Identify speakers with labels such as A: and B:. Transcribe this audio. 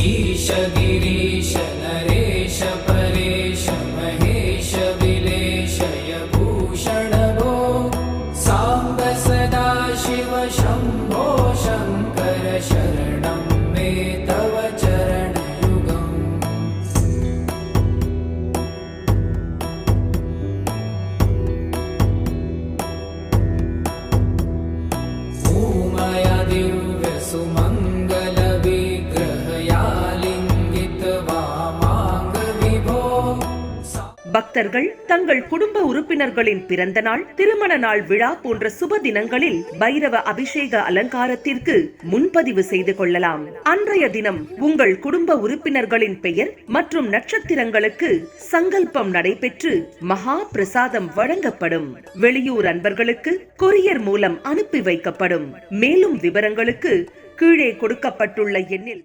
A: ईश गिरीश नरेश परेश महेश विलेशय भूषण भो साम्ब सदा शिव शम्भो शङ्कर शरणं मे तव चरणयुगम् भूमया दिव्य सुमङ्गल
B: பக்தர்கள் தங்கள் குடும்ப உறுப்பினர்களின் பிறந்த நாள், திருமண நாள் விழா போன்ற சுப தினங்களில் பைரவ அபிஷேக அலங்காரத்திற்கு முன்பதிவு செய்து கொள்ளலாம். அன்றைய தினம் உங்கள் குடும்ப உறுப்பினர்களின் பெயர் மற்றும் நட்சத்திரங்களுக்கு சங்கல்பம் நடைபெற்று மகா பிரசாதம் வழங்கப்படும். வெளியூர் அன்பர்களுக்கு கொரியர் மூலம் அனுப்பி வைக்கப்படும். மேலும் விவரங்களுக்கு கீழே கொடுக்கப்பட்டுள்ள எண்ணில்